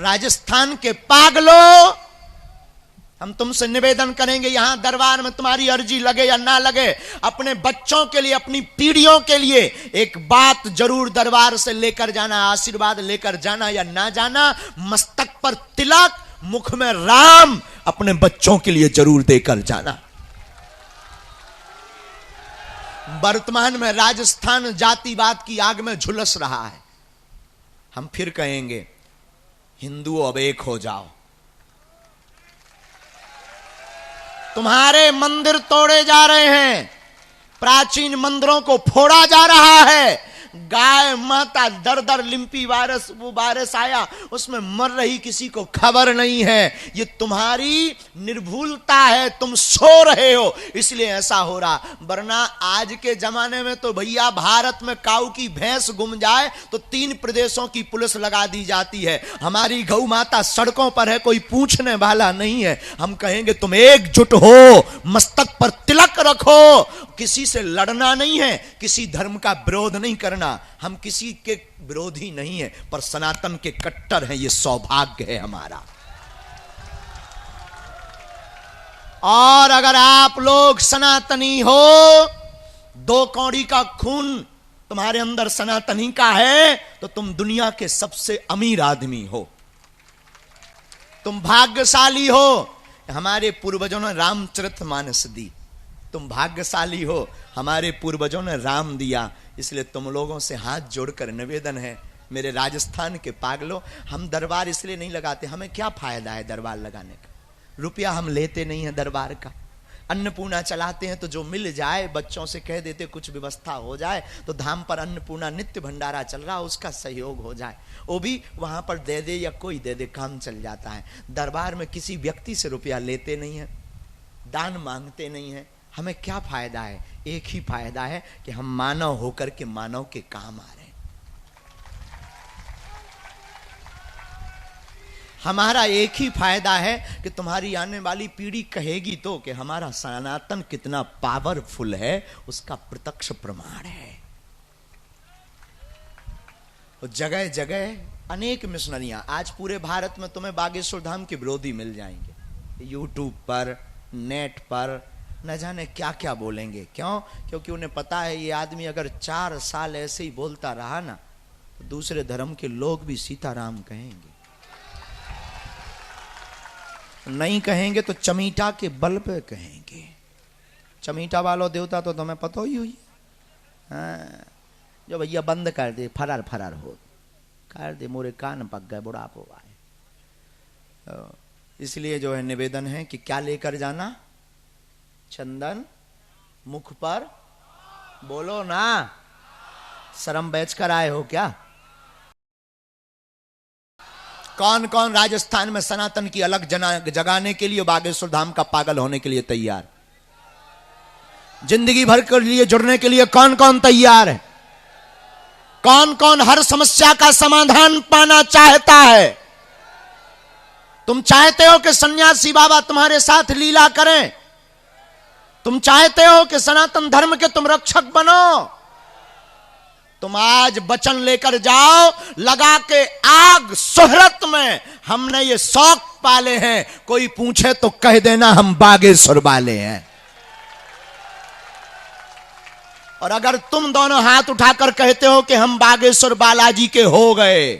राजस्थान के पागलों, हम तुमसे निवेदन करेंगे, यहां दरबार में तुम्हारी अर्जी लगे या ना लगे, अपने बच्चों के लिए, अपनी पीढ़ियों के लिए एक बात जरूर दरबार से लेकर जाना, आशीर्वाद लेकर जाना या ना जाना, मस्तक पर तिलक, मुख में राम अपने बच्चों के लिए जरूर देकर जाना। वर्तमान में राजस्थान जातिवाद की आग में झुलस रहा है। हम फिर कहेंगे, हिंदुओं अब एक हो जाओ। तुम्हारे मंदिर तोड़े जा रहे हैं, प्राचीन मंदिरों को फोड़ा जा रहा है, गाय माता दर दर लिम्पी वायरस, वो वायरस आया, उसमें मर रही किसी को खबर नहीं है। ये तुम्हारी निर्भुलता है, तुम सो रहे हो इसलिए ऐसा हो रहा। वरना आज के जमाने में तो भैया भारत में काऊ की भैंस गुम जाए तो 3 प्रदेशों की पुलिस लगा दी जाती है। हमारी गौ माता सड़कों पर है, कोई पूछने वाला नहीं है। हम कहेंगे तुम एकजुट हो, मस्तक पर तिलक रखो, किसी से लड़ना नहीं है, किसी धर्म का विरोध नहीं करना। हम किसी के विरोधी नहीं है, पर सनातन के कट्टर हैं, ये सौभाग्य है हमारा। और अगर आप लोग सनातनी हो, 2 कौड़ी का खून तुम्हारे अंदर सनातनी का है, तो तुम दुनिया के सबसे अमीर आदमी हो, तुम भाग्यशाली हो। हमारे पूर्वजों ने रामचरितमानस दी, तुम भाग्यशाली हो, हमारे पूर्वजों ने राम दिया। इसलिए तुम लोगों से हाथ जोड़कर निवेदन है, मेरे राजस्थान के पागलों, हम दरबार इसलिए नहीं लगाते, हमें क्या फायदा है दरबार लगाने का, रुपया हम लेते नहीं है दरबार का। अन्नपूर्णा चलाते हैं तो जो मिल जाए, बच्चों से कह देते कुछ व्यवस्था हो जाए, तो धाम पर अन्नपूर्णा नित्य भंडारा चल रहा, उसका सहयोग हो जाए, वो भी वहां पर दे दे या कोई दे दे, काम चल जाता है। दरबार में किसी व्यक्ति से रुपया लेते नहीं है, दान मांगते नहीं है। हमें क्या फायदा है? एक ही फायदा है कि हम मानव होकर के मानव के काम आ रहे हैं। हमारा एक ही फायदा है कि तुम्हारी आने वाली पीढ़ी कहेगी तो कि हमारा सनातन कितना पावरफुल है, उसका प्रत्यक्ष प्रमाण है। जगह जगह अनेक मिशनरियां, आज पूरे भारत में तुम्हें बागेश्वर धाम के विरोधी मिल जाएंगे, यूट्यूब पर, नेट पर, न जाने क्या क्या बोलेंगे। क्यों? क्योंकि उन्हें पता है ये आदमी अगर 4 साल ऐसे ही बोलता रहा ना, तो दूसरे धर्म के लोग भी सीताराम कहेंगे, नहीं कहेंगे तो चमीटा के बल पे कहेंगे। चमीटा वालों देवता तो तुम्हें पता ही हुई, हाँ, जो भैया बंद कर दे, फरार फरार हो कर दे, मोरे कान पक गए, बुढ़ापो आए। इसलिए जो है निवेदन है कि क्या लेकर जाना, चंदन मुख पर, बोलो ना, शर्म बेच कर आए हो क्या? कौन कौन राजस्थान में सनातन की अलग जगाने के लिए, बागेश्वर धाम का पागल होने के लिए तैयार? जिंदगी भर के लिए जुड़ने के लिए कौन कौन तैयार है? कौन कौन हर समस्या का समाधान पाना चाहता है? तुम चाहते हो कि सन्यासी बाबा तुम्हारे साथ लीला करें? तुम चाहते हो कि सनातन धर्म के तुम रक्षक बनो? तुम आज वचन लेकर जाओ, लगा के आग शोहरत में हमने ये शौक पाले हैं, कोई पूछे तो कह देना हम बागेश्वर वाले हैं। और अगर तुम दोनों हाथ उठाकर कहते हो कि हम बागेश्वर बालाजी के हो गए,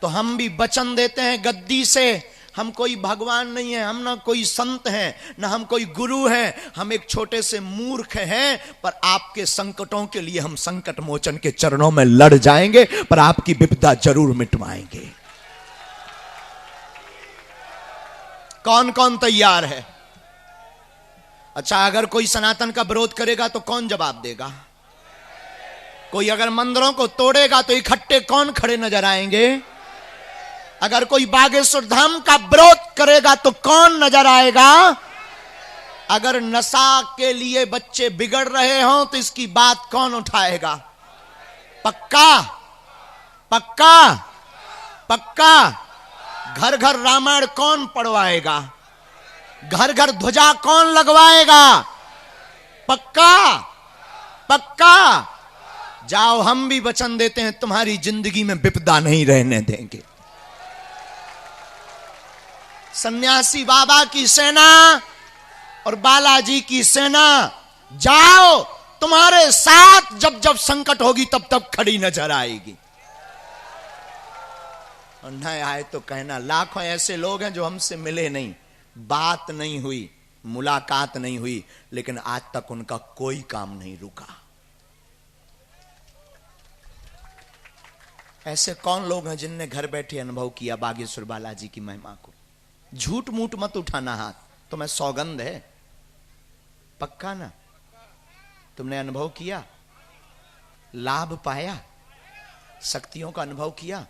तो हम भी वचन देते हैं गद्दी से, हम कोई भगवान नहीं है, हम ना कोई संत हैं, ना हम कोई गुरु हैं, हम एक छोटे से मूर्ख हैं, पर आपके संकटों के लिए हम संकट मोचन के चरणों में लड़ जाएंगे, पर आपकी विपदा जरूर मिटवाएंगे। कौन कौन तैयार है? अच्छा, अगर कोई सनातन का विरोध करेगा तो कौन जवाब देगा? कोई अगर मंदिरों को तोड़ेगा तो इकट्ठे कौन खड़े नजर आएंगे? अगर कोई बागेश्वर धाम का विरोध करेगा तो कौन नजर आएगा? अगर नशा के लिए बच्चे बिगड़ रहे हों तो इसकी बात कौन उठाएगा? पक्का पक्का पक्का। घर घर रामायण कौन पढ़वाएगा? घर घर ध्वजा कौन लगवाएगा? पक्का पक्का जाओ, हम भी वचन देते हैं तुम्हारी जिंदगी में विपदा नहीं रहने देंगे। सन्यासी बाबा की सेना और बालाजी की सेना, जाओ, तुम्हारे साथ जब जब संकट होगी तब तब खड़ी नजर आएगी। और न आए तो कहना, लाखों ऐसे लोग हैं जो हमसे मिले नहीं, बात नहीं हुई, मुलाकात नहीं हुई, लेकिन आज तक उनका कोई काम नहीं रुका। ऐसे कौन लोग हैं जिनने घर बैठे अनुभव किया बागेश्वर बालाजी की महिमा को? झूठ मूठ मत उठाना हाथ, तुम्हें सौगंध है, पक्का ना? तुमने अनुभव किया, लाभ पाया, शक्तियों का अनुभव किया?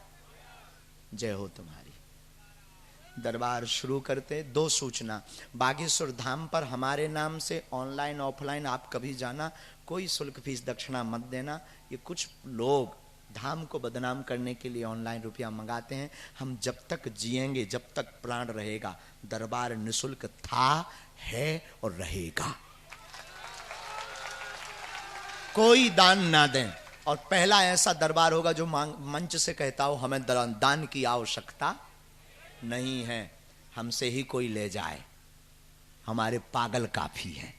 जय हो तुम्हारी। दरबार शुरू करते, दो सूचना, बागेश्वर धाम पर हमारे नाम से ऑनलाइन ऑफलाइन आप कभी जाना, कोई शुल्क फीस दक्षिणा मत देना। ये कुछ लोग धाम को बदनाम करने के लिए ऑनलाइन रुपया मंगाते हैं। हम जब तक जिएंगे, जब तक प्राण रहेगा, दरबार निशुल्क था, है और रहेगा। कोई दान ना दें। और पहला ऐसा दरबार होगा जो मंच से कहता हो हमें दान की आवश्यकता नहीं है, हमसे ही कोई ले जाए, हमारे पागल काफी है।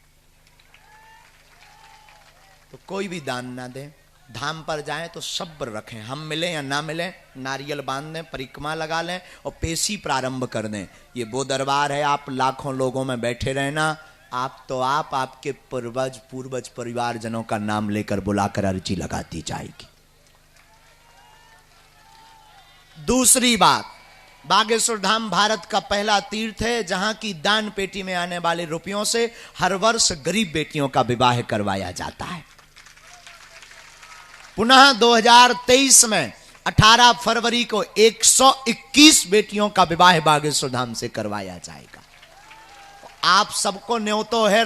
तो कोई भी दान ना दें। धाम पर जाएं तो सब्र रखें, हम मिले या ना मिले, नारियल बांध दें, परिक्रमा लगा लें और पेशी प्रारंभ कर दें। ये वो दरबार है, आप लाखों लोगों में बैठे रहना, आप तो आपके पूर्वज परिवारजनों का नाम लेकर बुलाकर अर्जी लगाती जाएगी। दूसरी बात, बागेश्वर धाम भारत का पहला तीर्थ है जहां की दान पेटी में आने वाले रुपयों से हर वर्ष गरीब बेटियों का विवाह करवाया जाता है। पुनः 2023 में 18 फरवरी को 121 बेटियों का विवाह बागेश्वर धाम से करवाया जाएगा। आप सबको न्योतो है,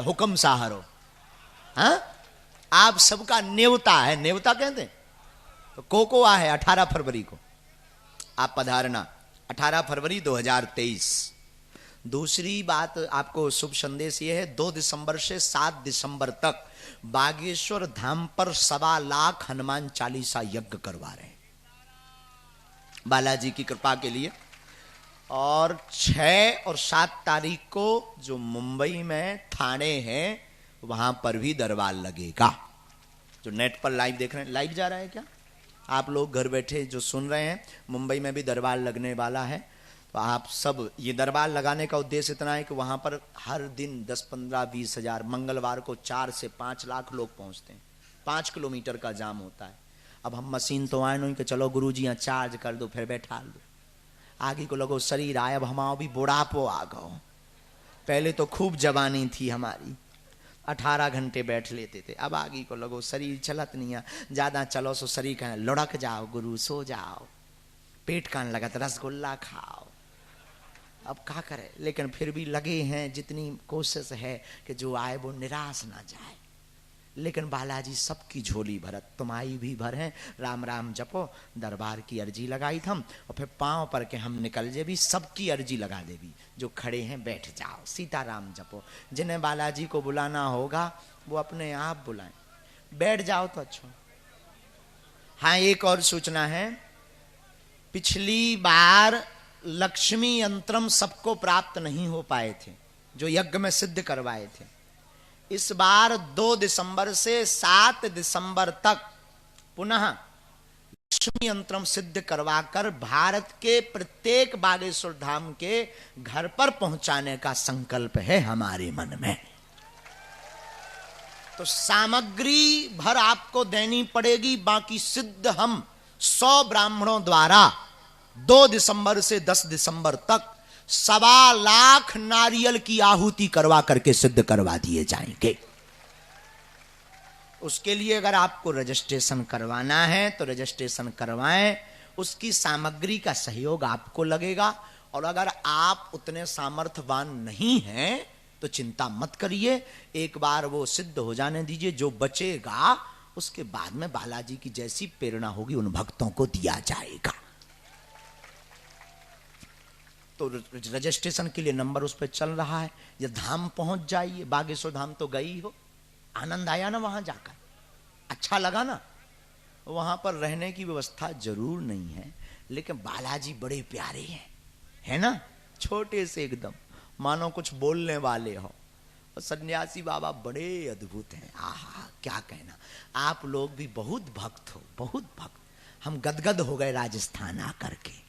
हुक्म साहरो, हाँ, आप सबका न्योता है, न्योता कहते हैं। तो कोकोआ है 18 फरवरी को, आप पधारना, 18 फरवरी 2023। दूसरी बात, आपको शुभ संदेश ये है, 2 दिसंबर से 7 दिसंबर तक बागेश्वर धाम पर 1.25 लाख हनुमान चालीसा यज्ञ करवा रहे हैं बालाजी की कृपा के लिए। और 6 और 7 तारीख को जो मुंबई में थाने हैं वहां पर भी दरबार लगेगा। जो नेट पर लाइव देख रहे हैं, लाइव जा रहा है क्या? आप लोग घर बैठे जो सुन रहे हैं, मुंबई में भी दरबार लगने वाला है। तो आप सब, ये दरबार लगाने का उद्देश्य इतना है कि वहां पर हर दिन 10, 15, 20 हजार, मंगलवार को 4 से 5 लाख लोग पहुंचते हैं। 5 किलोमीटर का जाम होता है। अब हम मशीन तो आए नहीं कि चलो गुरुजी यहाँ चार्ज कर दो फिर बैठा दो, आगे को लगो शरीर आए, अब हमारा भी बुढ़ापो आ गो। पहले तो खूब जवानी थी हमारी, 18 घंटे बैठ लेते थे, अब आगे को लगो शरीर चलत नहीं है, ज्यादा चलो सो शरीर कहने लुढ़क जाओ, गुरु सो जाओ, पेट कान लगत रसगुल्ला खाओ। अब क्या करे, लेकिन फिर भी लगे हैं, जितनी कोशिश है कि जो आए वो निराश ना जाए। लेकिन बालाजी सबकी झोली भरत, तुम्हारी भी भर है। राम राम जपो, दरबार की अर्जी लगाई थम, और फिर पांव पर के हम निकल जे भी, सबकी अर्जी लगा दे भी। जो खड़े हैं बैठ जाओ, सीताराम जपो। जिन्हें बालाजी को बुलाना होगा वो अपने आप बुलाएं, बैठ जाओ तो अच्छा। हाँ, एक और सूचना है, पिछली बार लक्ष्मी यंत्रम सबको प्राप्त नहीं हो पाए थे जो यज्ञ में सिद्ध करवाए थे। इस बार 2 दिसंबर से 7 दिसंबर तक पुनः लक्ष्मी यंत्रम सिद्ध करवाकर भारत के प्रत्येक बागेश्वर धाम के घर पर पहुंचाने का संकल्प है हमारे मन में। तो सामग्री भर आपको देनी पड़ेगी, बाकी सिद्ध हम 100 ब्राह्मणों द्वारा 2 दिसंबर से 10 दिसंबर तक 1.25 लाख नारियल की आहुति करवा करके सिद्ध करवा दिए जाएंगे। उसके लिए अगर आपको रजिस्ट्रेशन करवाना है तो रजिस्ट्रेशन करवाएं, उसकी सामग्री का सहयोग आपको लगेगा। और अगर आप उतने सामर्थ्यवान नहीं हैं तो चिंता मत करिए, एक बार वो सिद्ध हो जाने दीजिए, जो बचेगा उसके बाद में बालाजी की जैसी प्रेरणा होगी उन भक्तों को दिया जाएगा। तो रजिस्ट्रेशन के लिए नंबर उस पर चल रहा है, ये धाम पहुंच जाइए। बागेश्वर धाम तो गई हो, आनंद आया ना वहां जाकर, अच्छा लगा ना? वहां पर रहने की व्यवस्था जरूर नहीं है, लेकिन बालाजी बड़े प्यारे हैं, है ना? छोटे से एकदम मानो कुछ बोलने वाले हो। और सन्यासी बाबा बड़े अद्भुत हैं। आहा, क्या कहना। आप लोग भी बहुत भक्त हो, बहुत भक्त। हम गदगद हो गए राजस्थान आकर के।